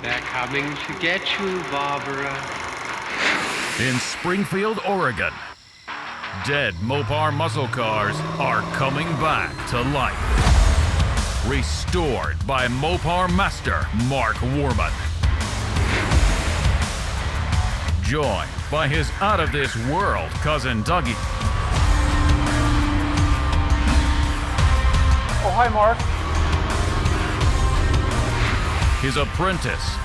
They're coming to get you, Barbara. In Springfield, Oregon, dead Mopar muscle cars are coming back to life. Restored by Mopar master Mark Worman. Joined by his out-of-this-world cousin Dougie. Oh, hi, Mark. His apprentice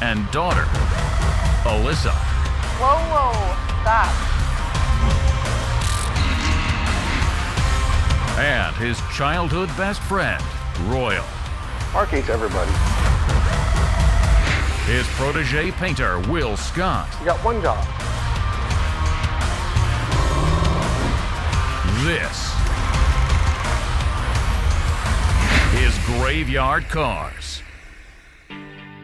and daughter, Alyssa. Whoa, stop. And his childhood best friend, Royal. Mark hates everybody. His protege painter, Will Scott. You got one job. This is Graveyard Cars.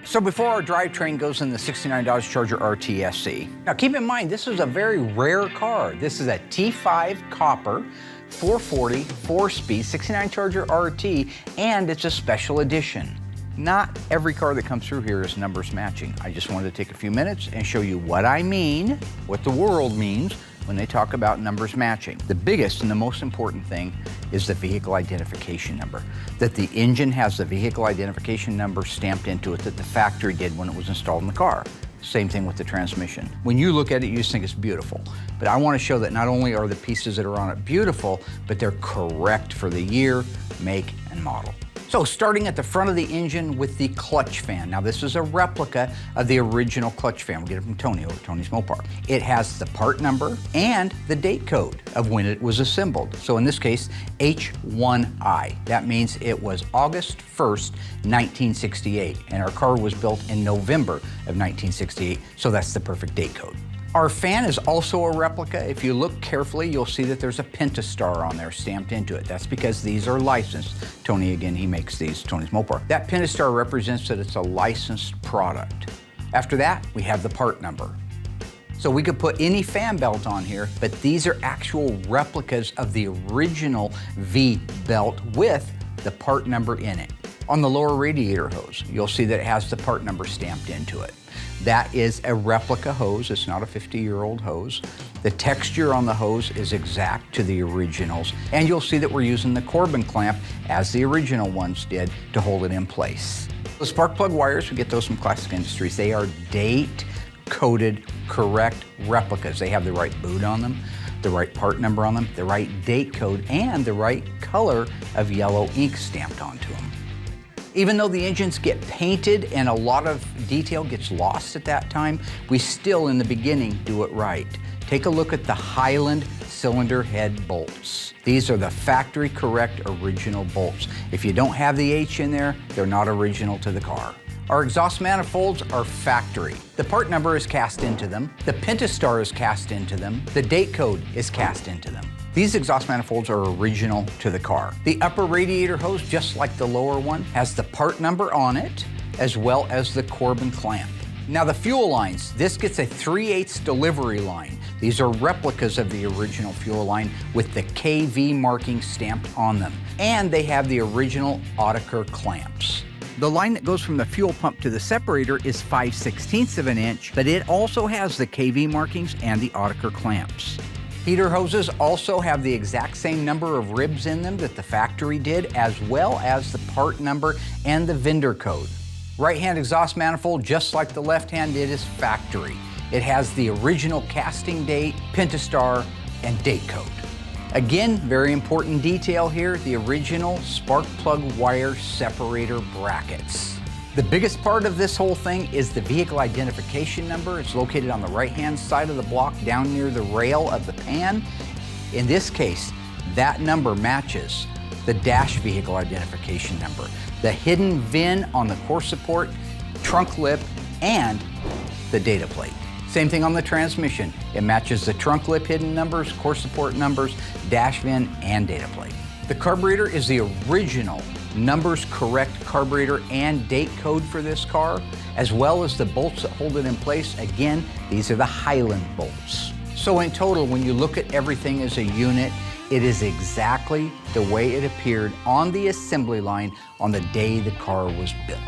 So before our drivetrain goes in the '69 Dodge Charger RT SE. Now keep in mind, this is a very rare car. This is a T5 copper, 440, 4-speed, '69 Charger RT, and it's a special edition. Not every car that comes through here is numbers matching. I just wanted to take a few minutes and show you what I mean, what the world means when they talk about numbers matching. The biggest and the most important thing is the vehicle identification number. That the engine has the vehicle identification number stamped into it that the factory did when it was installed in the car. Same thing with the transmission. When you look at it, you just think it's beautiful. But I want to show that not only are the pieces that are on it beautiful, but they're correct for the year, make, and model. So starting at the front of the engine with the clutch fan. Now this is a replica of the original clutch fan. We get it from Tony over at Tony's Mopar. It has the part number and the date code of when it was assembled. So in this case, H1I. That means it was August 1st, 1968. And our car was built in November of 1968. So that's the perfect date code. Our fan is also a replica. If you look carefully, you'll see that there's a Pentastar on there stamped into it. That's because these are licensed. Tony, again, he makes these, Tony's Mopar. That Pentastar represents that it's a licensed product. After that, we have the part number. So we could put any fan belt on here, but these are actual replicas of the original V belt with the part number in it. On the lower radiator hose, you'll see that it has the part number stamped into it. That is a replica hose. It's not a 50-year-old hose. The texture on the hose is exact to the originals. And you'll see that we're using the Corbin clamp, as the original ones did, to hold it in place. The spark plug wires, we get those from Classic Industries. They are date-coded, correct replicas. They have the right boot on them, the right part number on them, the right date code, and the right color of yellow ink stamped onto them. Even though the engines get painted and a lot of detail gets lost at that time, we still, in the beginning, do it right. Take a look at the Highland cylinder head bolts. These are the factory correct original bolts. If you don't have the H in there, they're not original to the car. Our exhaust manifolds are factory. The part number is cast into them. The Pentastar is cast into them. The date code is cast into them. These exhaust manifolds are original to the car. The upper radiator hose, just like the lower one, has the part number on it, as well as the Corbin clamp. Now the fuel lines, this gets a 3/8 delivery line. These are replicas of the original fuel line with the KV marking stamped on them. And they have the original Autaker clamps. The line that goes from the fuel pump to the separator is 5/16 of an inch, but it also has the KV markings and the Autaker clamps. Heater hoses also have the exact same number of ribs in them that the factory did, as well as the part number and the vendor code. Right-hand exhaust manifold, just like the left-hand, it is factory. It has the original casting date, Pentastar, and date code. Again, very important detail here, the original spark plug wire separator brackets. The biggest part of this whole thing is the vehicle identification number. It's located on the right-hand side of the block down near the rail of the pan. In this case, that number matches the dash vehicle identification number, the hidden VIN on the core support, trunk lip, and the data plate. Same thing on the transmission. It matches the trunk lip hidden numbers, core support numbers, dash VIN, and data plate. The carburetor is the original numbers correct carburetor and date code for this car, as well as the bolts that hold it in place. Again, these are the Highland bolts. So in total, when you look at everything as a unit, it is exactly the way it appeared on the assembly line on the day the car was built.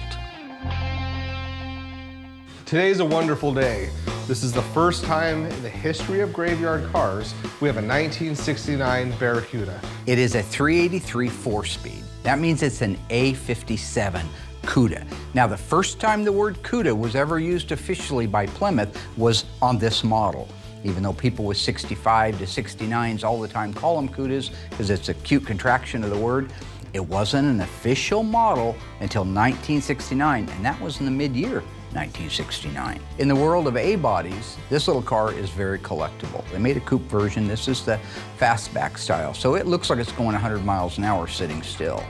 Today's a wonderful day. This is the first time in the history of graveyard cars we have a 1969 Barracuda. It is a 383 4-speed. That means it's an A57 CUDA. Now, the first time the word CUDA was ever used officially by Plymouth was on this model. Even though people with 65 to 69s all the time call them CUDAs because it's a cute contraction of the word, it wasn't an official model until 1969, and that was in the mid-year 1969. In the world of A-bodies, this little car is very collectible. They made a coupe version. This is the fastback style, so it looks like it's going 100 miles an hour sitting still.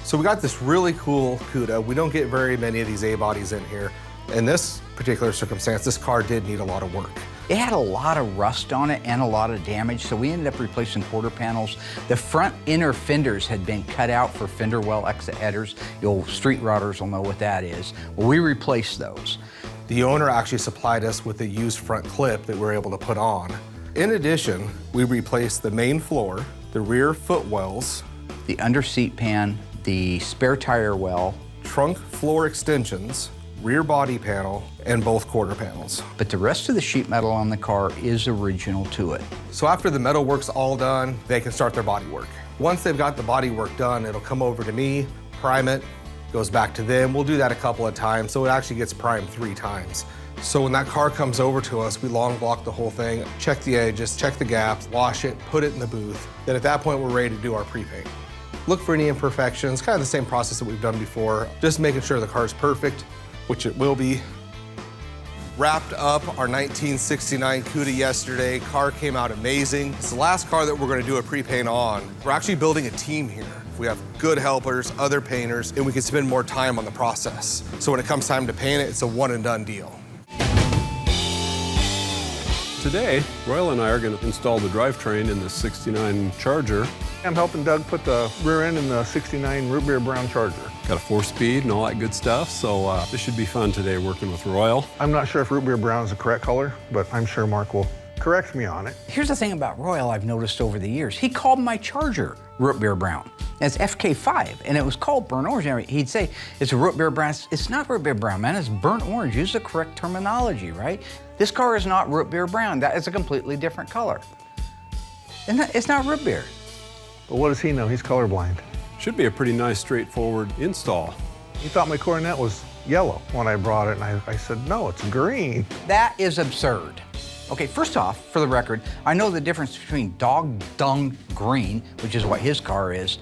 So we got this really cool CUDA. We don't get very many of these A-bodies in here. In this particular circumstance, this car did need a lot of work. It had a lot of rust on it and a lot of damage, so we ended up replacing quarter panels. The front inner fenders had been cut out for fender well exit headers. The old street routers will know what that is. Well, we replaced those. The owner actually supplied us with a used front clip that we were able to put on. In addition, we replaced the main floor, the rear footwells, The under seat pan, the spare tire well, trunk floor extensions, rear body panel, and both quarter panels. but the rest of the sheet metal on the car is original to it. So after the metal work's all done, they can start their body work. Once they've got the body work done, it'll come over to me, prime it, goes back to them. We'll do that a couple of times, so it actually gets primed 3 times. So when that car comes over to us, we long block the whole thing, check the edges, check the gaps, wash it, put it in the booth. Then at that point, we're ready to do our pre-paint. Look for any imperfections, kind of the same process that we've done before, just making sure the car's perfect, which it will be. Wrapped up our 1969 CUDA yesterday. Car came out amazing. It's the last car that we're gonna do a pre-paint on. We're actually building a team here. We have good helpers, other painters, and we can spend more time on the process. So when it comes time to paint it, it's a one and done deal. Today, Royal and I are going to install the drivetrain in the 69 Charger. I'm helping Doug put the rear end in the 69 Root Beer Brown Charger. Got a 4-speed and all that good stuff, so this should be fun today working with Royal. I'm not sure if Root Beer Brown is the correct color, but I'm sure Mark will correct me on it. Here's the thing about Royal I've noticed over the years. He called my Charger Root Beer Brown. And it's FK5, and it was called burnt orange. And he'd say, it's a root beer brown. It's not root beer brown, man, it's burnt orange. Use the correct terminology, right? This car is not root beer brown. That is a completely different color. And it's not root beer. But what does he know? He's colorblind. Should be a pretty nice, straightforward install. He thought my Coronet was yellow when I brought it, and I said, no, it's green. That is absurd. Okay, first off, for the record, I know the difference between dog dung green, which is what his car is,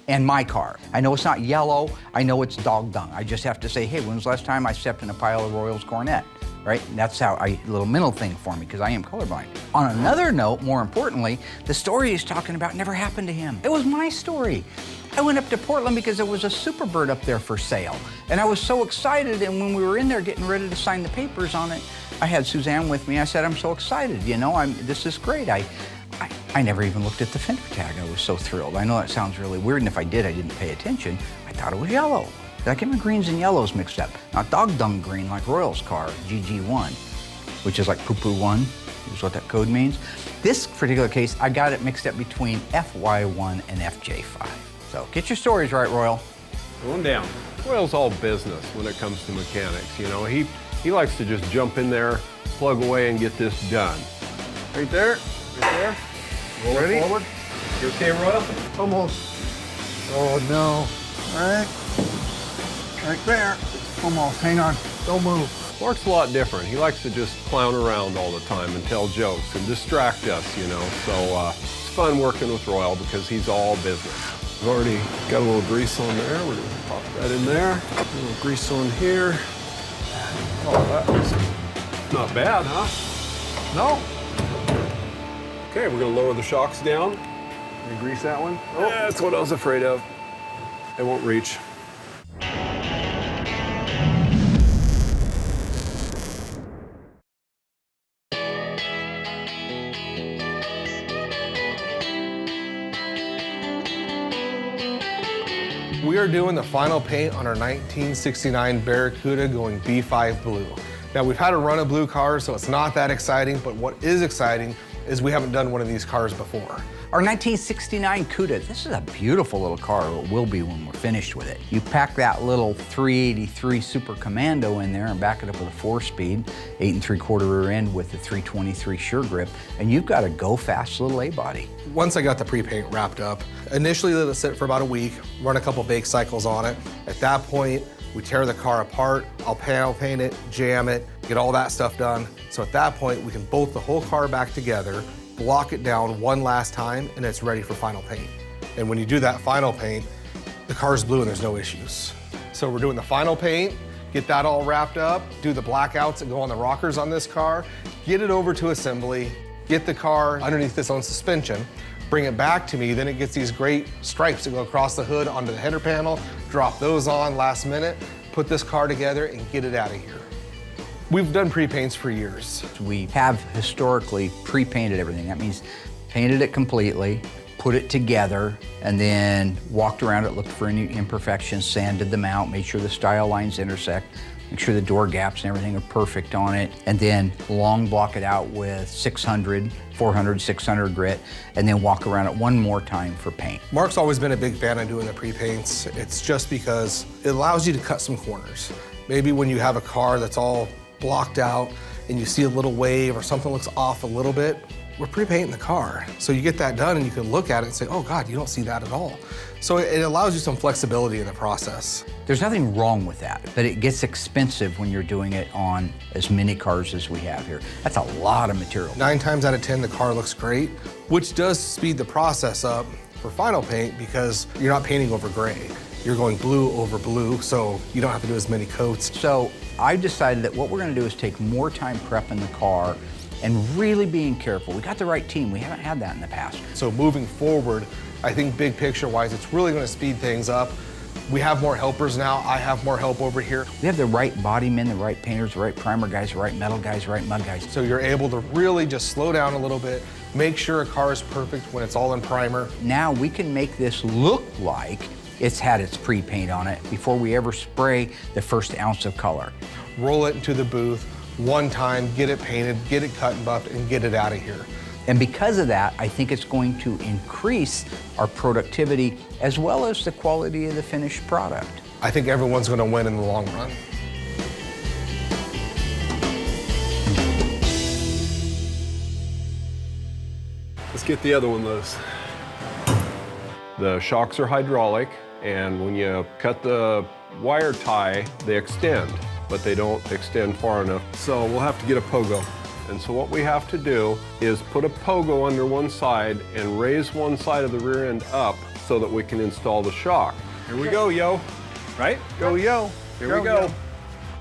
and my car. I know it's not yellow, I know it's dog dung. I just have to say, hey, when was the last time I stepped in a pile of Royals Coronet, right? And that's how a little mental thing for me, because I am colorblind. On another note, more importantly, the story he's talking about never happened to him. It was my story. I went up to Portland because there was a Superbird up there for sale. And I was so excited, and when we were in there getting ready to sign the papers on it, I had Suzanne with me. I said, I'm so excited, you know, this is great. I never even looked at the fender tag. I was so thrilled. I know that sounds really weird, and if I did, I didn't pay attention. I thought it was yellow. Did I get my greens and yellows mixed up? Not dog dung green like Royal's car, GG1, which is like poo-poo 1, is what that code means. This particular case, I got it mixed up between FY1 and FJ5. So get your stories right, Royal. Going down. Royal's all business when it comes to mechanics, you know. He likes to just jump in there, plug away, and get this done. Right there, right there. Roll it forward. You okay, Royal? Almost. Oh, no. All right. Right there. Almost. Hang on. Don't move. Mark's a lot different. He likes to just clown around all the time and tell jokes and distract us, you know. So it's fun working with Royal because he's all business. We've already got a little grease on there. We're gonna pop that in there. A little grease on here. Oh, that was not bad, huh? No. Okay, we're gonna lower the shocks down. You grease that one? Oh, that's what I was afraid of. They won't reach. We are doing the final paint on our 1969 Barracuda going B5 blue. Now we've had a run of blue cars, so it's not that exciting, but what is exciting is we haven't done one of these cars before. Our 1969 Cuda, this is a beautiful little car, or it will be when we're finished with it. You pack that little 383 Super Commando in there and back it up with a 4-speed, 8 3/4 rear end with the 323 Sure Grip, and you've got a go-fast little A-body. Once I got the pre-paint wrapped up, initially let it sit for about a week, run a couple bake cycles on it. At that point, we tear the car apart, I'll panel paint it, jam it, get all that stuff done. So at that point, we can bolt the whole car back together, block it down one last time, and it's ready for final paint. And when you do that final paint, the car's blue and there's no issues. So we're doing the final paint, get that all wrapped up, do the blackouts that go on the rockers on this car, get it over to assembly, get the car underneath its own suspension, bring it back to me, then it gets these great stripes that go across the hood onto the header panel, drop those on last minute, put this car together and get it out of here. We've done pre-paints for years. We have historically pre-painted everything. That means painted it completely, put it together, and then walked around it, looked for any imperfections, sanded them out, made sure the style lines intersect, make sure the door gaps and everything are perfect on it, and then long block it out with 600, 400, 600 grit, and then walk around it one more time for paint. Mark's always been a big fan of doing the pre-paints. It's just because it allows you to cut some corners. Maybe when you have a car that's all blocked out and you see a little wave or something looks off a little bit, we're pre-painting the car. So you get that done and you can look at it and say, oh God, you don't see that at all. So it allows you some flexibility in the process. There's nothing wrong with that, but it gets expensive when you're doing it on as many cars as we have here. That's a lot of material. 9 times out of 10, the car looks great, which does speed the process up for final paint because you're not painting over gray. You're going blue over blue, so you don't have to do as many coats. So I decided that what we're gonna do is take more time prepping the car and really being careful. We got the right team. We haven't had that in the past. So moving forward, I think big picture wise, it's really gonna speed things up. We have more helpers now. I have more help over here. We have the right body men, the right painters, the right primer guys, the right metal guys, the right mud guys. So you're able to really just slow down a little bit, make sure a car is perfect when it's all in primer. Now we can make this look like it's had its pre-paint on it before we ever spray the first ounce of color. Roll it into the booth one time, get it painted, get it cut and buffed, and get it out of here. And because of that, I think it's going to increase our productivity as well as the quality of the finished product. I think everyone's gonna win in the long run. Let's get the other one loose. The shocks are hydraulic, and when you cut the wire tie, they extend, but they don't extend far enough. So we'll have to get a pogo. And so what we have to do is put a pogo under one side and raise one side of the rear end up so that we can install the shock. Here we go, yo. Right? Go, yo. Here we go.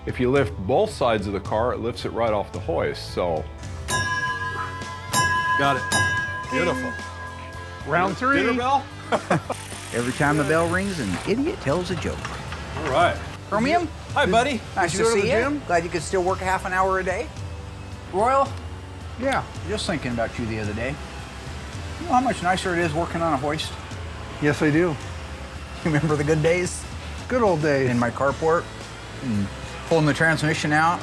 If you lift both sides of the car, it lifts it right off the hoist, so. Got it. Beautiful. Round 3. Dinner bell? Every time a bell rings, an idiot tells a joke. All right. Chromium? Hi, buddy. Nice you to go to see the you. gym? Glad you could still work a half an hour a day. Royal, Yeah. just thinking about you the other day. You know how much nicer it is working on a hoist? Yes, I do. You remember the good days? Good old days. In my carport, and pulling the transmission out,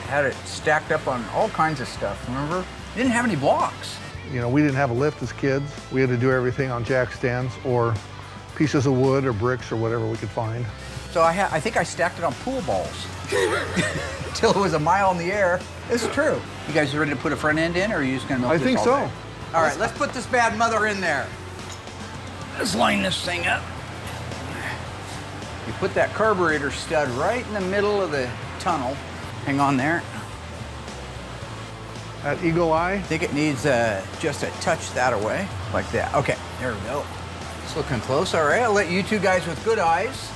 had it stacked up on all kinds of stuff, remember? Didn't have any blocks. You know, we didn't have a lift as kids. We had to do everything on jack stands or pieces of wood or bricks or whatever we could find. So I think I stacked it on pool balls till it was a mile in the air. It's true. You guys ready to put a front end in, or are you just gonna milk I this think all so. day? All right, let's put this bad mother in there. Let's line this thing up. You put that carburetor stud right in the middle of the tunnel. Hang on there. At Eagle Eye, I think it needs just a touch that away, like that. Okay, there we go. It's looking close. All right, I'll let you two guys with good eyes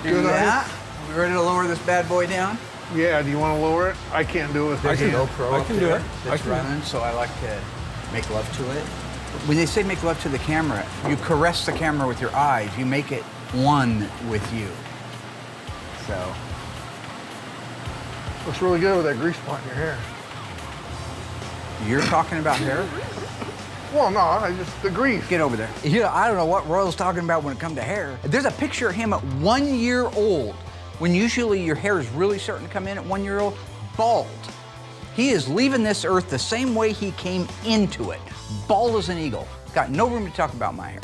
do Good that. We ready to lower this bad boy down? yeah, do you want to lower it? I can't do it with this GoPro. I can do it. That's running, so I like to make love to it. When they say make love to the camera, you caress the camera with your eyes. You make it one with you. So, Looks really good with that grease spot in your hair. you're talking about hair? Well, no, I just, the grease. Get over there. You know, I don't know what Royal's talking about when it comes to hair. There's a picture of him at 1 year old, when usually your hair is really starting to come in at 1 year old, bald. He is leaving this earth the same way he came into it, bald as an eagle. got no room to talk about my hair.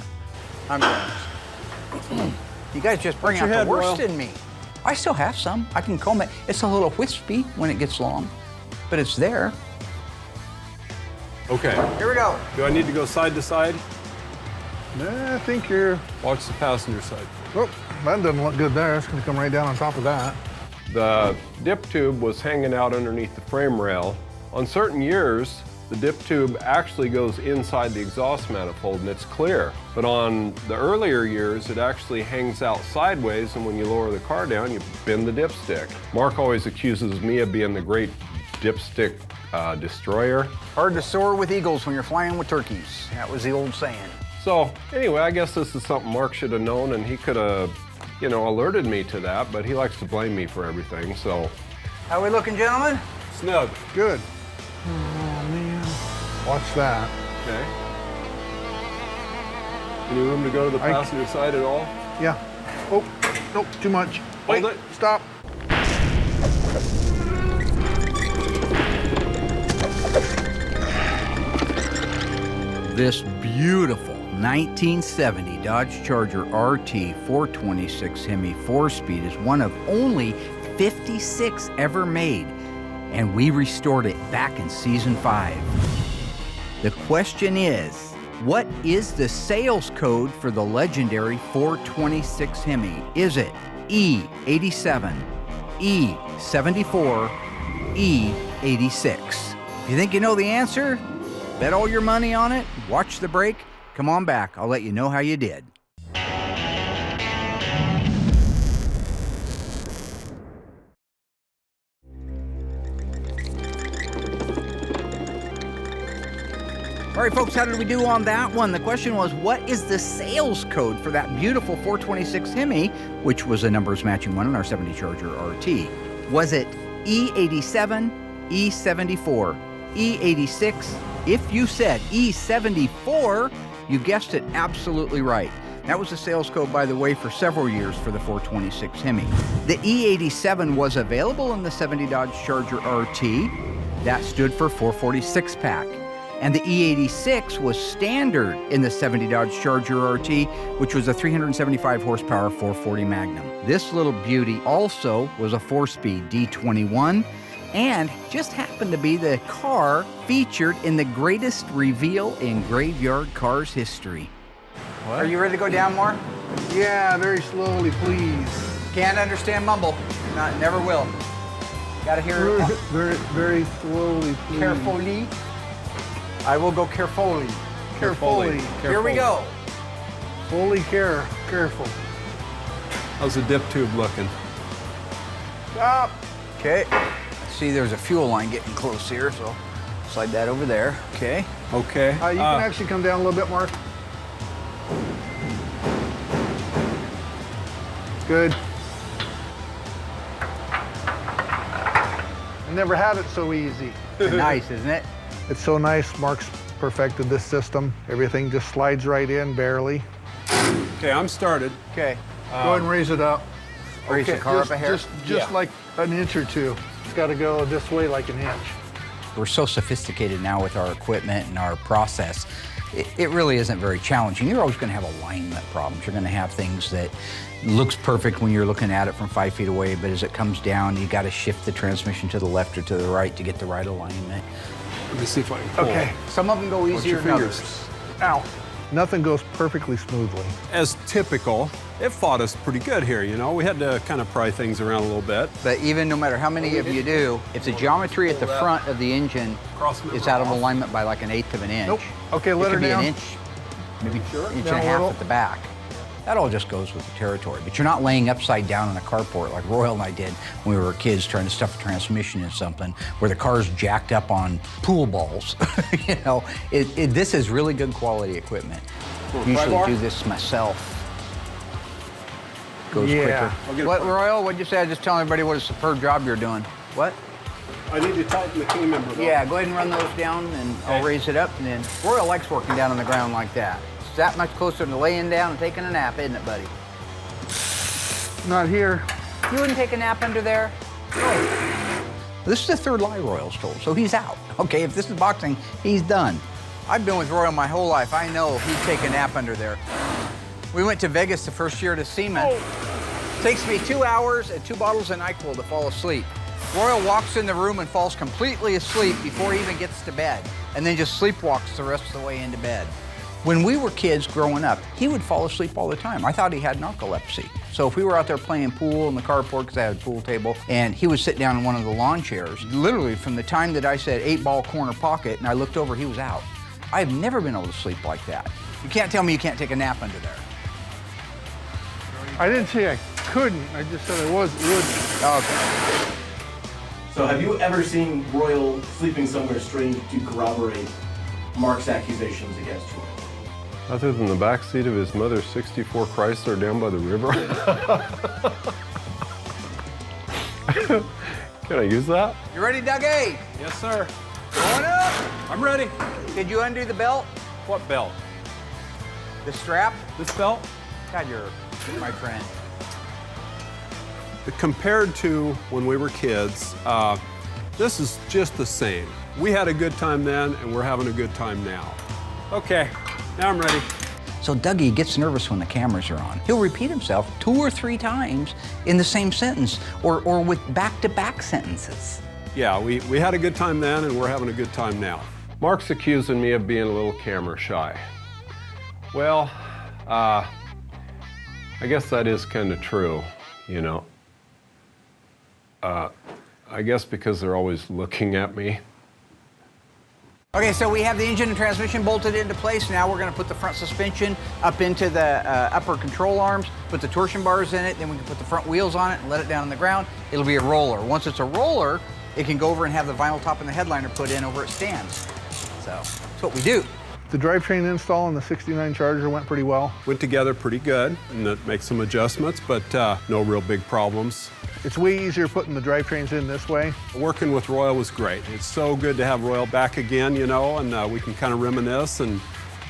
I'm honest. You guys just bring out your the head, worst Royal? in me. I still have some. I can comb it. It's a little wispy when it gets long, but it's there. Okay. Here we go. Do I need to go side to side? I think you're. Watch the passenger side. Oh, that doesn't look good there. It's going to come right down on top of that. The dip tube was hanging out underneath the frame rail. On certain years, the dip tube actually goes inside the exhaust manifold and it's clear. But on the earlier years, it actually hangs out sideways, and when you lower the car down, you bend the dipstick. Mark always accuses me of being the great dipstick destroyer. Hard to soar with eagles when you're flying with turkeys. That was the old saying. So anyway, I guess this is something Mark should have known, and he could have, you know, alerted me to that, but he likes to blame me for everything, so. How we looking, gentlemen? Snug. Good. Oh, man. Watch that. Okay. Any room to go to the passenger side at all? Yeah. Oh, nope, too much. Hold Wait, it. stop. This beautiful 1970 Dodge Charger RT 426 Hemi 4-speed is one of only 56 ever made, and we restored it back in Season 5. The question is, what is the sales code for the legendary 426 Hemi? Is it E87, E74, E86? If you think you know the answer, bet all your money on it, watch the break, come on back, I'll let you know how you did. All right, folks, how did we do on that one? The question was, what is the sales code for that beautiful 426 Hemi, which was a numbers matching one in our 70 Charger RT? Was it E87, E74, E86? If you said E74, you guessed it absolutely right. That was the sales code, by the way, for several years for the 426 Hemi. The E87 was available in the 70 Dodge Charger RT. That stood for 446 pack. And the E86 was standard in the 70 Dodge Charger RT, which was a 375 horsepower 440 Magnum. This little beauty also was a 4-speed D21, and just happened to be the car featured in the greatest reveal in Graveyard Cars history. What? Are you ready to go down more? Yeah, very slowly, please. Can't understand mumble. Never will. Gotta hear it. Very, very slowly, please. Carefully. I will go carefully. Carefully. Here we go. Fully careful. How's the dip tube looking? Stop. Okay. See, there's a fuel line getting close here, so slide that over there. Okay. Okay. You can actually come down a little bit, Mark. Good. I never had it so easy. Nice, isn't it? It's so nice. Mark's perfected this system. Everything just slides right in, barely. Okay, I'm started. Okay. Go ahead and raise it up. Raise the car up a hair. Just like an inch or two. It's got to go this way like an inch. We're so sophisticated now with our equipment and our process. It really isn't very challenging. You're always going to have alignment problems. You're going to have things that looks perfect when you're looking at it from 5 feet away, but as it comes down, you got to shift the transmission to the left or to the right to get the right alignment. Let me see if I can pull. Okay. Some of them go easier than others. Ow. Nothing goes perfectly smoothly. As typical, it fought us pretty good here, you know. We had to kind of pry things around a little bit. But even no matter how many of you do, if the geometry at the front of the engine is out of alignment by like 1/8 of an inch, Nope. Okay, let it her could be down. an inch, maybe inch and a Down a half little. at the back. That all just goes with the territory. But you're not laying upside down in a carport like Royal and I did when we were kids trying to stuff a transmission in something where the car's jacked up on pool balls. You know, this is really good quality equipment. Usually do this myself. Goes Yeah. quicker. What, Royal? What'd you say? I was just telling everybody what a superb job you're doing. What? I need to tighten the key member. Yeah, go ahead and run those down, and I'll raise it up. And then Royal likes working down on the ground like that. It's that much closer to laying down and taking a nap, isn't it, buddy? Not here. You wouldn't take a nap under there? No. This is the third lie Royal's told, so he's out. Okay, if this is boxing, he's done. I've been with Royal my whole life. I know he'd take a nap under there. We went to Vegas the first year to Seaman. Takes me 2 hours and 2 bottles of NyQuil to fall asleep. Royal walks in the room and falls completely asleep before he even gets to bed, and then just sleepwalks the rest of the way into bed. When we were kids growing up, he would fall asleep all the time. I thought he had narcolepsy. So if we were out there playing pool in the carport, because I had a pool table, and he would sit down in one of the lawn chairs, literally from the time that I said 8-ball corner pocket and I looked over, he was out. I've never been able to sleep like that. You can't tell me you can't take a nap under there. I didn't say I couldn't. I just said I would. Okay. So have you ever seen Royal sleeping somewhere strange to corroborate Mark's accusations against you? Other than the back seat of his mother's 64 Chrysler down by the river? Can I use that? You ready, Dougie? Yes, sir. Going up. I'm ready. Did you undo the belt? What belt? The strap? This belt? God, you're my friend. Compared to when we were kids, this is just the same. We had a good time then, and we're having a good time now. Okay, now I'm ready. So Dougie gets nervous when the cameras are on. He'll repeat himself 2 or 3 times in the same sentence or with back-to-back sentences. Yeah, we had a good time then, and we're having a good time now. Mark's accusing me of being a little camera shy. Well, I guess that is kind of true, you know. I guess because they're always looking at me. Okay, so we have the engine and transmission bolted into place. Now we're gonna put the front suspension up into the upper control arms, put the torsion bars in it, then we can put the front wheels on it and let it down on the ground. It'll be a roller. Once it's a roller, it can go over and have the vinyl top and the headliner put in over it stands. So that's what we do. The drivetrain install on the 69 Charger went pretty well. Went together pretty good, and that makes some adjustments, but no real big problems. It's way easier putting the drivetrains in this way. Working with Royal was great. It's so good to have Royal back again, you know, and we can kind of reminisce and,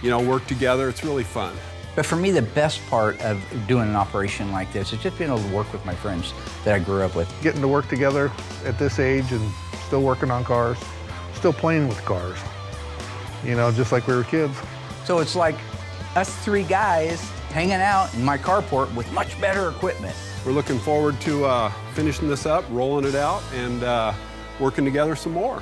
you know, work together. It's really fun. But for me, the best part of doing an operation like this is just being able to work with my friends that I grew up with. Getting to work together at this age and still working on cars, still playing with cars, you know, just like we were kids. So it's like us 3 guys hanging out in my carport with much better equipment. We're looking forward to finishing this up, rolling it out, and working together some more.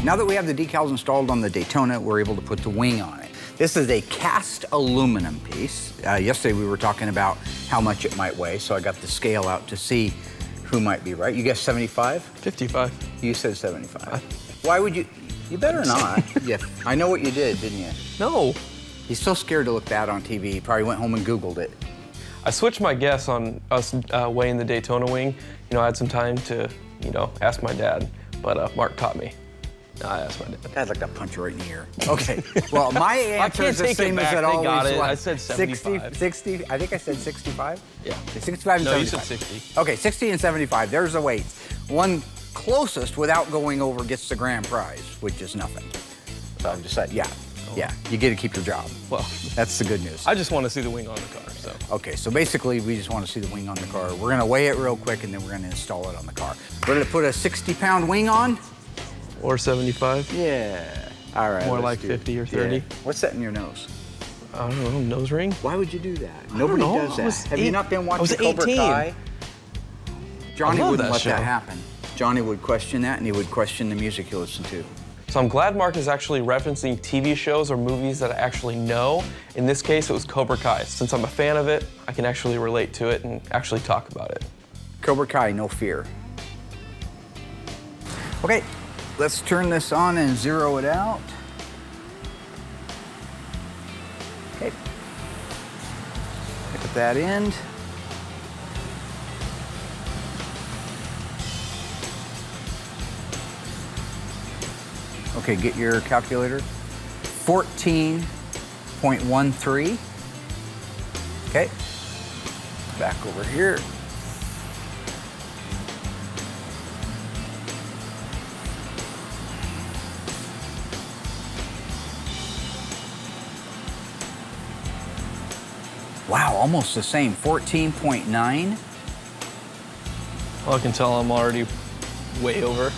Now that we have the decals installed on the Daytona, we're able to put the wing on it. This is a cast aluminum piece. Yesterday we were talking about how much it might weigh, so I got the scale out to see who might be right. You guessed 75? 55. You said 75. Why would you? You better not. Yeah, I know what you did, didn't you? No. He's so scared to look bad on TV, he probably went home and Googled it. I switched my guess on us weighing the Daytona wing. You know, I had some time to, you know, ask my dad, but Mark taught me. I asked my dad. I'd like to punch you right in the ear. Okay, well, my answer is the take it same as back. it They always got it. was. I said 75. 60, I think I said 65? Yeah. Okay, 65 and No, 75. you said 60. Okay, 60 and 75, there's the weights. One closest without going over gets the grand prize, which is nothing. So I've decided, yeah, you get to keep your job. Well, that's the good news. I just want to see the wing on the car, so. Okay, so basically we just want to see the wing on the car. We're gonna weigh it real quick and then we're gonna install it on the car. We're gonna put a 60-pound wing on. Or 75. Yeah. All right. More let's like do 50 or it. 30. Yeah. What's that in your nose? I don't know, nose ring? Why would you do that? I Nobody don't know. does I that. was Have you not been watching I was Cobra 18. Kai? Johnny I love wouldn't that let show. that happen. Johnny would question that, and he would question the music he listened to. So I'm glad Mark is actually referencing TV shows or movies that I actually know. In this case, it was Cobra Kai. Since I'm a fan of it, I can actually relate to it and actually talk about it. Cobra Kai, no fear. Okay, let's turn this on and zero it out. Okay. Pick up that end. Okay, get your calculator. 14.13. Okay. Back over here. Wow, almost the same, 14.9. Well, I can tell I'm already way over.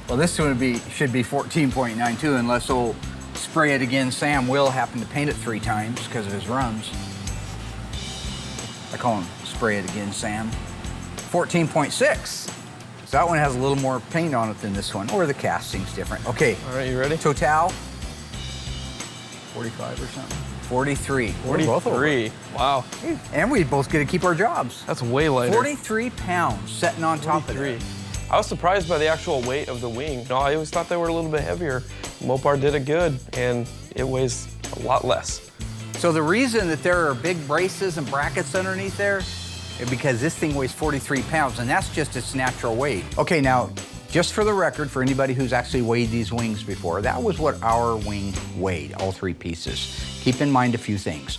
Well, this one should be 14.92 unless old Spray It Again Sam will happen to paint it 3 times because of his runs. I call him Spray It Again Sam. 14.6. So that one has a little more paint on it than this one, or the casting's different. Okay. All right, you ready? Total. 45 or something. 43. 43. Wow. And we both get to keep our jobs. That's way lighter. 43 pounds sitting on top of it. I was surprised by the actual weight of the wing. No, I always thought they were a little bit heavier. Mopar did it good, and it weighs a lot less. So the reason that there are big braces and brackets underneath there is because this thing weighs 43 pounds, and that's just its natural weight. Okay, now, just for the record, for anybody who's actually weighed these wings before, that was what our wing weighed, all 3 pieces. Keep in mind a few things.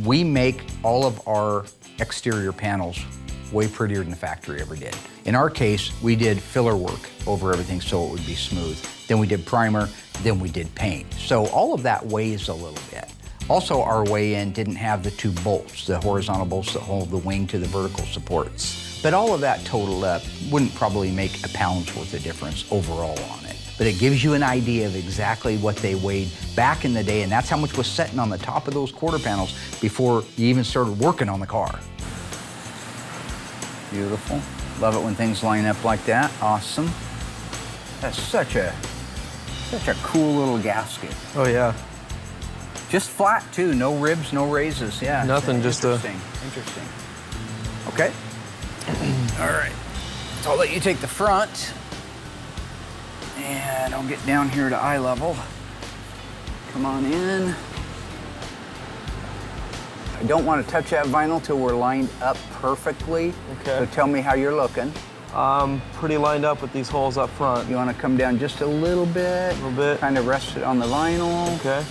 We make all of our exterior panels way prettier than the factory ever did. In our case, we did filler work over everything so it would be smooth. Then we did primer, then we did paint. So all of that weighs a little bit. Also, our weigh-in didn't have the 2 bolts, the horizontal bolts that hold the wing to the vertical supports. But all of that totaled up wouldn't probably make a pound's worth of difference overall on it. But it gives you an idea of exactly what they weighed back in the day, and that's how much was sitting on the top of those quarter panels before you even started working on the car. Beautiful. Love it when things line up like that. Awesome. That's such a cool little gasket. Oh, yeah. Just flat, too. No ribs, no raises. Yeah. Nothing, just interesting. Interesting. Okay. All right. So I'll let you take the front. And I'll get down here to eye level. Come on in. I don't want to touch that vinyl till we're lined up perfectly. Okay. So tell me how you're looking. Pretty lined up with these holes up front. You want to come down just a little bit. A little bit. Kind of rest it on the vinyl. Okay.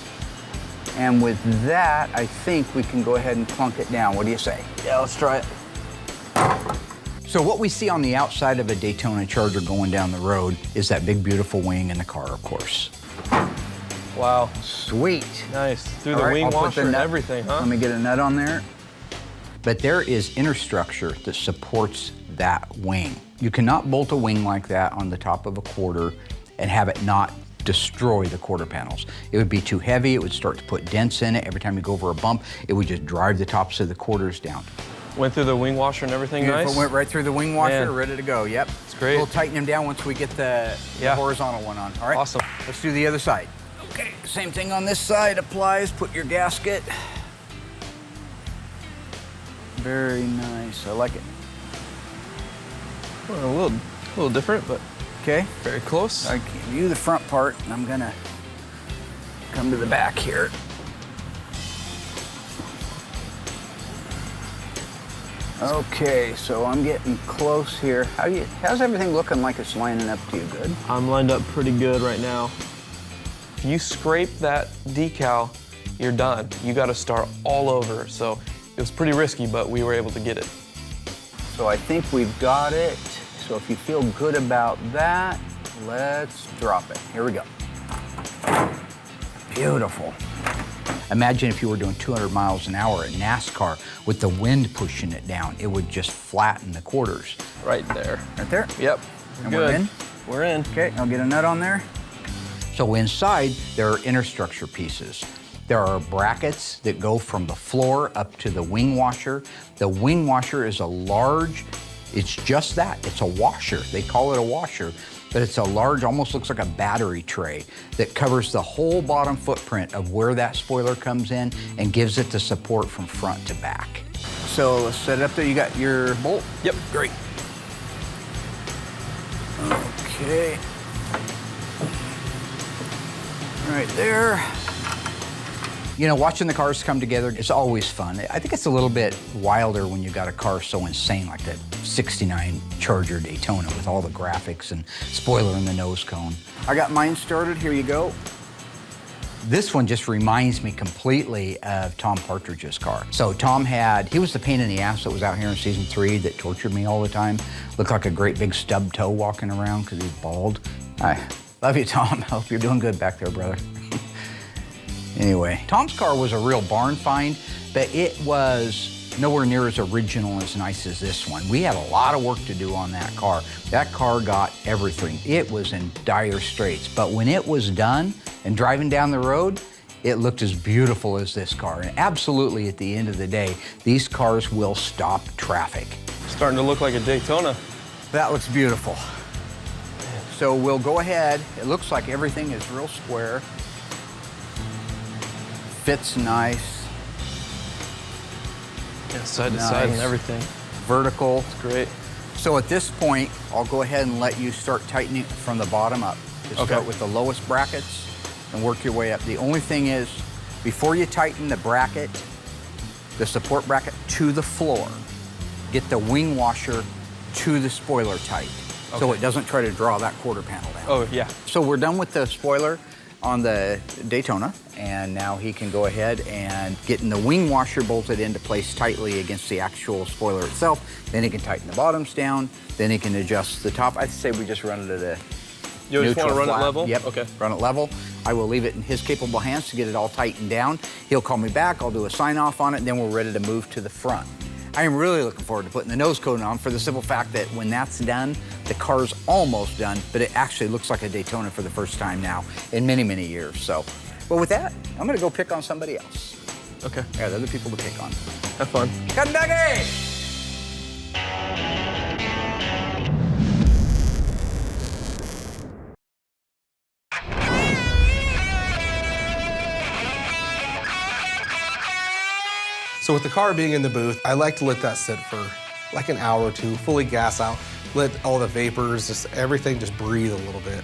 And with that, I think we can go ahead and plunk it down. What do you say? Yeah, let's try it. So what we see on the outside of a Daytona Charger going down the road is that big, beautiful wing in the car, of course. Wow. Sweet. Nice. Through the All right, wing I'll put washer the and nut- everything, huh? Let me get a nut on there. But there is inner structure that supports that wing. You cannot bolt a wing like that on the top of a quarter and have it not destroy the quarter panels. It would be too heavy, it would start to put dents in it. Every time you go over a bump, it would just drive the tops of the quarters down. Went through the wing washer and everything. Beautiful. Nice? Went right through the wing washer, Man. ready to go, yep. It's great. We'll tighten them down once we get the horizontal one on, all right? Awesome. Let's do the other side. Okay, same thing on this side applies. Put your gasket. Very nice, I like it. Well, a little different, but Okay. very close. I can view the front part, and I'm gonna come to the back here. Okay, so I'm getting close here. How's everything looking like it's lining up to you? Good? I'm lined up pretty good right now. If you scrape that decal, you're done. You got to start all over. So it was pretty risky, but we were able to get it. So I think we've got it. So if you feel good about that, let's drop it. Here we go. Beautiful. Imagine if you were doing 200 miles an hour at NASCAR with the wind pushing it down. It would just flatten the quarters. Right there. Right there? Yep. And Good. we're in? We're in. Okay, I'll get a nut on there. So inside, there are inner structure pieces. There are brackets that go from the floor up to the wing washer. The wing washer is a large, it's just that, it's a washer. They call it a washer, but it's a large, almost looks like a battery tray that covers the whole bottom footprint of where that spoiler comes in and gives it the support from front to back. So let's set it up there. You got your bolt? Yep. Great. Okay. Right there. You know, watching the cars come together, it's always fun. I think it's a little bit wilder when you got a car so insane like that 69 Charger Daytona with all the graphics and spoiler in the nose cone. I got mine started, here you go. This one just reminds me completely of Tom Partridge's car. So Tom he was the pain in the ass that was out here in season 3 that tortured me all the time. Looked like a great big stub toe walking around because he's bald. I love you, Tom. I hope you're doing good back there, brother. Anyway, Tom's car was a real barn find, but it was nowhere near as original and as nice as this one. We had a lot of work to do on that car. That car got everything. It was in dire straits, but when it was done and driving down the road, it looked as beautiful as this car. And absolutely, at the end of the day, these cars will stop traffic. Starting to look like a Daytona. That looks beautiful. So we'll go ahead. It looks like everything is real square. Fits nice. Yeah, side to side and everything. Vertical. It's great. So at this point, I'll go ahead and let you start tightening from the bottom up. Just start with the lowest brackets and work your way up. The only thing is, before you tighten the bracket, the support bracket to the floor, get the wing washer to the spoiler tight, so it doesn't try to draw that quarter panel down. Oh, yeah. So we're done with the spoiler on the Daytona, and now he can go ahead and getting the wing washer bolted into place tightly against the actual spoiler itself. Then he can tighten the bottoms down, then he can adjust the top. I'd say we just run it at a You just want to run flat. it level? Yep, Okay. Run it level. I will leave it in his capable hands to get it all tightened down. He'll call me back, I'll do a sign off on it, and then we're ready to move to the front. I am really looking forward to putting the nose coating on for the simple fact that when that's done, the car's almost done, but it actually looks like a Daytona for the first time now in many, many years. So, well, with that, I'm gonna go pick on somebody else. Okay. I got other people to pick on. Have fun. Kentucky! So with the car being in the booth, I like to let that sit for like an hour or two, fully gas out, let all the vapors, just everything just breathe a little bit.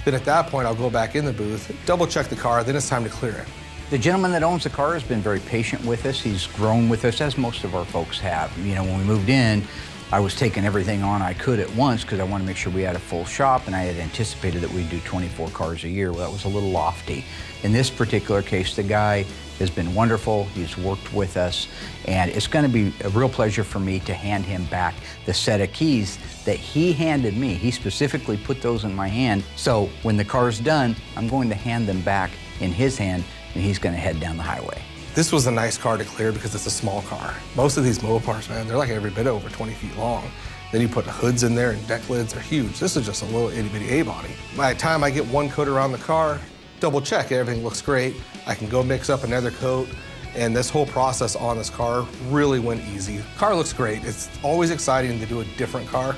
Then at that point, I'll go back in the booth, double check the car, then it's time to clear it. The gentleman that owns the car has been very patient with us. He's grown with us, as most of our folks have. You know, when we moved in, I was taking everything on I could at once because I wanted to make sure we had a full shop, and I had anticipated that we'd do 24 cars a year. Well, that was a little lofty. In this particular case, the guy has been wonderful. He's worked with us, and it's going to be a real pleasure for me to hand him back the set of keys that he handed me. He specifically put those in my hand. So when the car's done, I'm going to hand them back in his hand, and he's going to head down the highway. This was a nice car to clear because it's a small car. Most of these Mopars, man, they're like every bit over 20 feet long. Then you put hoods in there and deck lids are huge. This is just a little itty bitty A-body. By the time I get one coat around the car, double check, everything looks great. I can go mix up another coat, and this whole process on this car really went easy. Car looks great. It's always exciting to do a different car.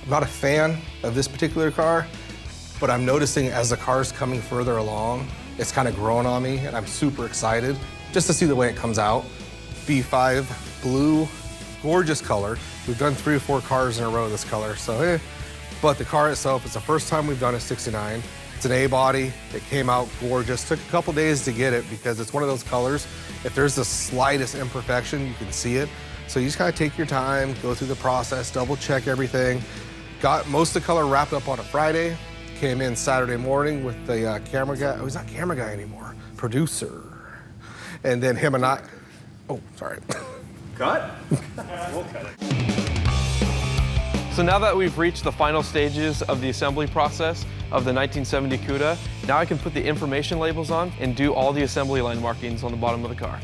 I'm not a fan of this particular car, but I'm noticing as the car's coming further along, it's kind of growing on me, and I'm super excited just to see the way it comes out. B5 blue, gorgeous color. We've done 3 or 4 cars in a row this color, so But the car itself, it's the first time we've done a 69. It's an A-body. It came out gorgeous. Took a couple days to get it because it's one of those colors. If there's the slightest imperfection, you can see it. So you just gotta take your time, go through the process, double check everything. Got most of the color wrapped up on a Friday. Came in Saturday morning with the camera guy. Oh, he's not camera guy anymore, producer. And then him and I, oh, sorry. Cut? We'll cut it. So now that we've reached the final stages of the assembly process of the 1970 CUDA, now I can put the information labels on and do all the assembly line markings on the bottom of the car.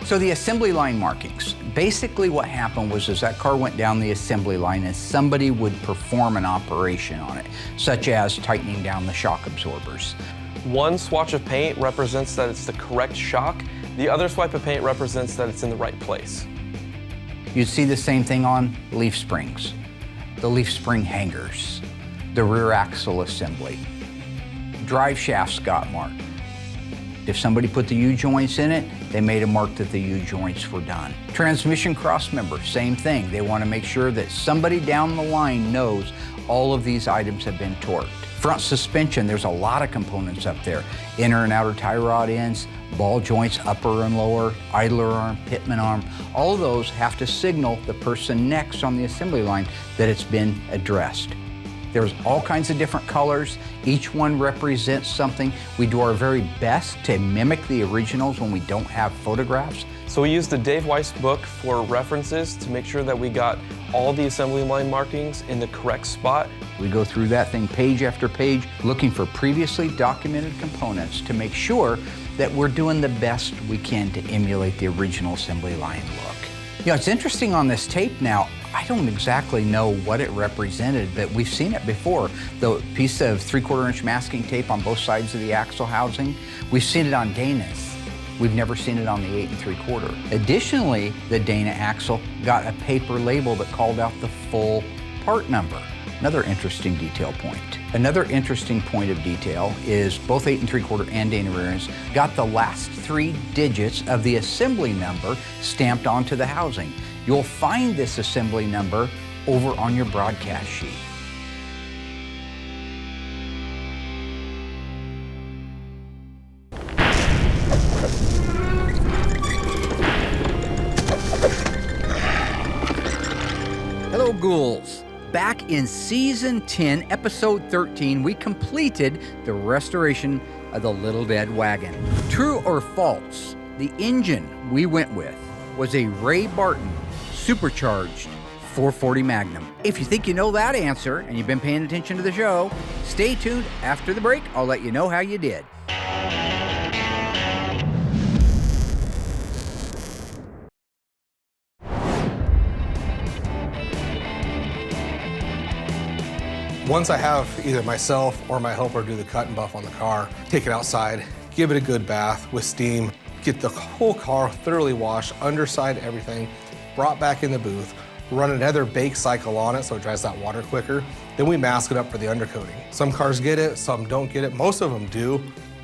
So the assembly line markings, basically what happened was that car went down the assembly line and somebody would perform an operation on it, such as tightening down the shock absorbers. One swatch of paint represents that it's the correct shock. The other swipe of paint represents that it's in the right place. You'd see the same thing on leaf springs, the leaf spring hangers, the rear axle assembly. Drive shafts got marked. If somebody put the U-joints in it, they made a mark that the U-joints were done. Transmission cross member, same thing. They want to make sure that somebody down the line knows all of these items have been torqued. Front suspension, there's a lot of components up there. Inner and outer tie rod ends, ball joints, upper and lower, idler arm, pitman arm. All of those have to signal the person next on the assembly line that it's been addressed. There's all kinds of different colors. Each one represents something. We do our very best to mimic the originals when we don't have photographs. So we used the Dave Weiss book for references to make sure that we got all the assembly line markings in the correct spot. We go through that thing page after page, looking for previously documented components to make sure that we're doing the best we can to emulate the original assembly line look. You know, it's interesting on this tape now, I don't exactly know what it represented, but we've seen it before. The piece of 3/4 inch masking tape on both sides of the axle housing, we've seen it on Dana's. We've never seen it on the 8 3/4. Additionally, the Dana axle got a paper label that called out the full part number. Another interesting detail point. Another interesting point of detail is both 8 3/4 and Dana rear ends got the last 3 digits of the assembly number stamped onto the housing. You'll find this assembly number over on your broadcast sheet. Hello, ghouls. Back in season 10, episode 13, we completed the restoration of the Little Dead Wagon. True or false, the engine we went with was a Ray Barton supercharged 440 Magnum. If you think you know that answer and you've been paying attention to the show, stay tuned. After the break, I'll let you know how you did. Once I have either myself or my helper do the cut and buff on the car, take it outside, give it a good bath with steam, get the whole car thoroughly washed, underside, everything, brought back in the booth, run another bake cycle on it so it dries that water quicker. Then we mask it up for the undercoating. Some cars get it, some don't get it. Most of them do.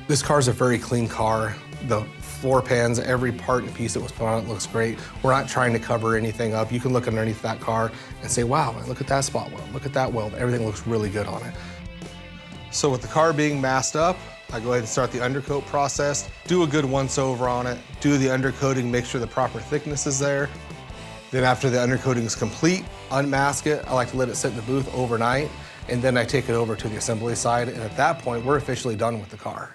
This car's a very clean car. The floor pans, every part and piece that was put on it looks great. We're not trying to cover anything up. You can look underneath that car and say, wow, look at that spot weld, look at that weld. Everything looks really good on it. So with the car being masked up, I go ahead and start the undercoat process, do a good once over on it, do the undercoating, make sure the proper thickness is there. Then after the undercoating is complete, unmask it. I like to let it sit in the booth overnight, and then I take it over to the assembly side, and at that point, we're officially done with the car.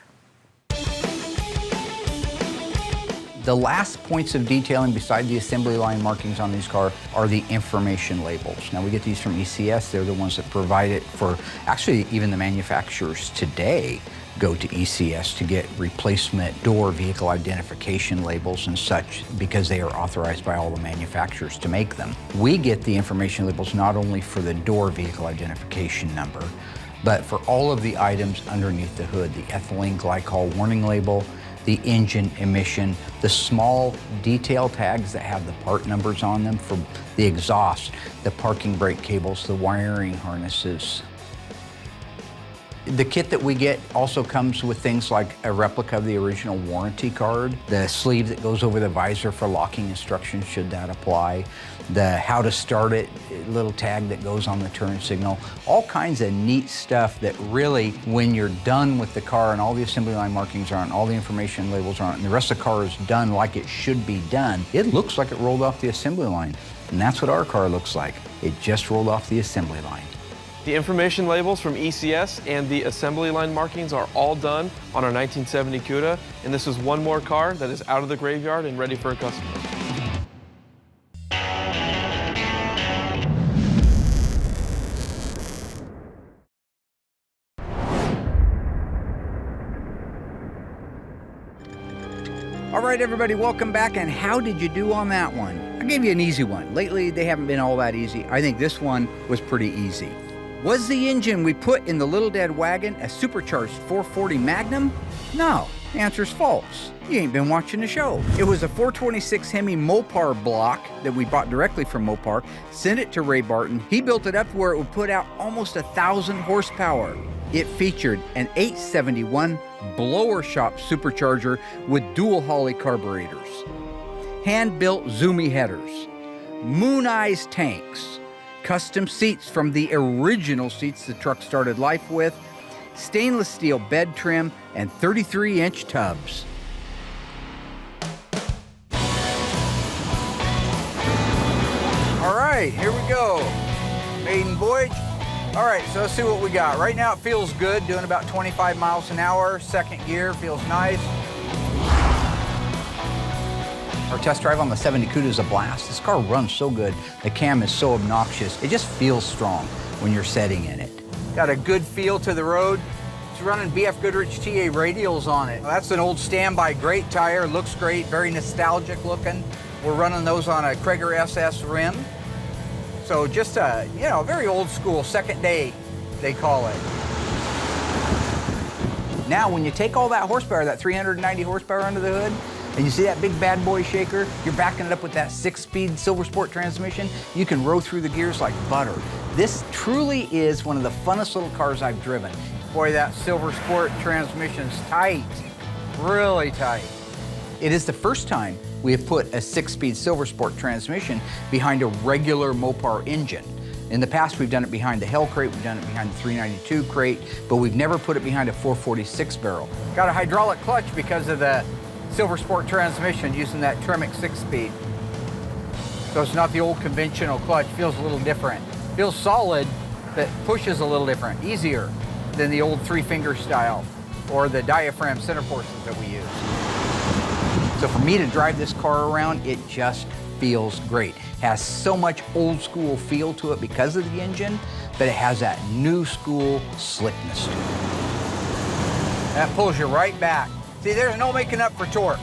The last points of detailing beside the assembly line markings on these cars are the information labels. Now we get these from ECS, they're the ones that provide it for, actually even the manufacturers today go to ECS to get replacement door vehicle identification labels and such because they are authorized by all the manufacturers to make them. We get the information labels not only for the door vehicle identification number, but for all of the items underneath the hood, the ethylene glycol warning label, the engine emission, the small detail tags that have the part numbers on them for the exhaust, the parking brake cables, the wiring harnesses. The kit that we get also comes with things like a replica of the original warranty card, the sleeve that goes over the visor for locking instructions should that apply, the how to start it little tag that goes on the turn signal, all kinds of neat stuff that really, when you're done with the car and all the assembly line markings are on, all the information labels are on, and the rest of the car is done like it should be done, it looks like it rolled off the assembly line. And that's what our car looks like. It just rolled off the assembly line. The information labels from ECS and the assembly line markings are all done on our 1970 CUDA, and this is one more car that is out of the graveyard and ready for a customer. All right, everybody, welcome back. And how did you do on that one? I gave you an easy one. Lately, they haven't been all that easy. I think this one was pretty easy. Was the engine we put in the Little Dead Wagon a supercharged 440 Magnum? No, the answer's false. You ain't been watching the show. It was a 426 Hemi Mopar block that we bought directly from Mopar, sent it to Ray Barton. He built it up where it would put out almost 1,000 horsepower. It featured an 871 blower shop supercharger with dual Holley carburetors, hand-built Zumi headers, Moon Eyes tanks, custom seats from the original seats the truck started life with, stainless steel bed trim, and 33-inch tubs. All right, here we go. Maiden voyage. All right, so let's see what we got. Right now it feels good, doing about 25 miles an hour. Second gear feels nice. Our test drive on the 70 CUDA is a blast. This car runs so good. The cam is so obnoxious. It just feels strong when you're setting in it. Got a good feel to the road. It's running BF Goodrich TA radials on it. That's an old standby, great tire, looks great, very nostalgic looking. We're running those on a Cragar SS rim. So just a, you know, very old school, second day, they call it. Now, when you take all that horsepower, that 390 horsepower under the hood, and you see that big bad boy shaker, you're backing it up with that 6-speed Silver Sport transmission, you can roll through the gears like butter. This truly is one of the funnest little cars I've driven. Boy, that Silver Sport transmission's tight, really tight. It is the first time we have put a 6-speed Silver Sport transmission behind a regular Mopar engine. In the past, we've done it behind the Hell crate, we've done it behind the 392 crate, but we've never put it behind a 446 barrel. Got a hydraulic clutch because of the Silver Sport transmission using that Tremec 6-speed. So it's not the old conventional clutch, feels a little different. Feels solid, but pushes a little different, easier than the old 3-finger style or the diaphragm center forces that we use. So for me to drive this car around, it just feels great. Has so much old school feel to it because of the engine, but it has that new school slickness to it. That pulls you right back. See, there's no making up for torque.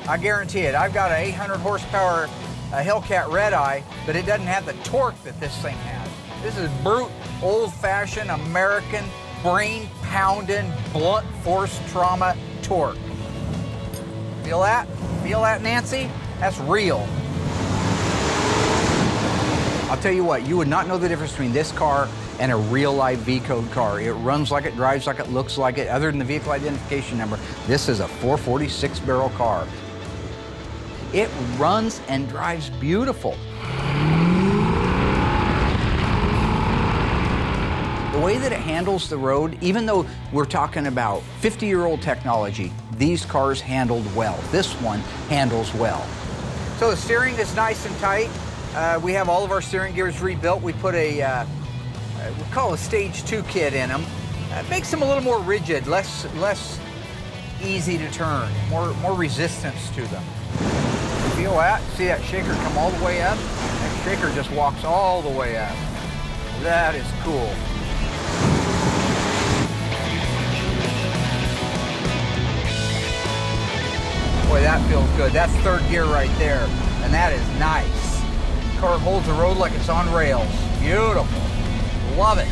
I guarantee it. I've got an 800 horsepower Hellcat Red Eye, but it doesn't have the torque that this thing has. This is brute, old-fashioned, American, brain-pounding, blunt force trauma torque. Feel that? Feel that, Nancy? That's real. I'll tell you what, you would not know the difference between this car and a real-life V-code car. It runs like it, drives like it, looks like it. Other than the vehicle identification number, this is a 446 barrel car. It runs and drives beautiful. The way that it handles the road, even though we're talking about 50-year-old technology, these cars handled well. This one handles well. So the steering is nice and tight. We have all of our steering gears rebuilt. We put a, we call a Stage 2 kit in them. It makes them a little more rigid, less easy to turn, more resistance to them. Feel that? See that shaker come all the way up? That shaker just walks all the way up. That is cool. Boy, that feels good. That's third gear right there, and that is nice. The car holds the road like it's on rails. Beautiful. Love it.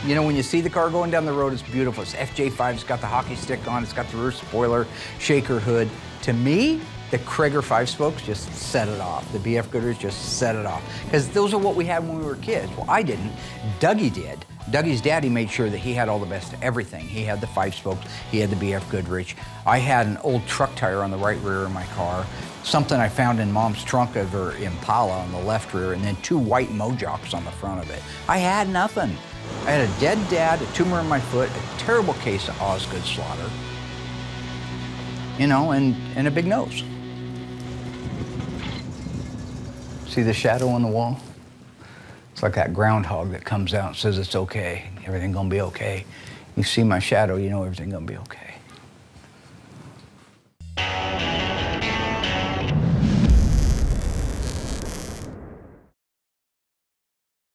You know, when you see the car going down the road, it's beautiful. It's FJ5, it's got the hockey stick on, it's got the rear spoiler, shaker hood. To me, the Cragar 5-spokes just set it off. The BF Goodrich just set it off. Because those are what we had when we were kids. Well, I didn't. Dougie did. Dougie's daddy made sure that he had all the best of everything. He had the 5-spokes, he had the BF Goodrich. I had an old truck tire on the right rear of my car, something I found in Mom's trunk of her Impala on the left rear, and then 2 white Mojocks on the front of it. I had nothing. I had a dead dad, a tumor in my foot, a terrible case of Osgood slaughter, you know, and a big nose. See the shadow on the wall? It's like that groundhog that comes out and says it's okay, everything gonna be okay. You see my shadow, you know everything gonna be okay.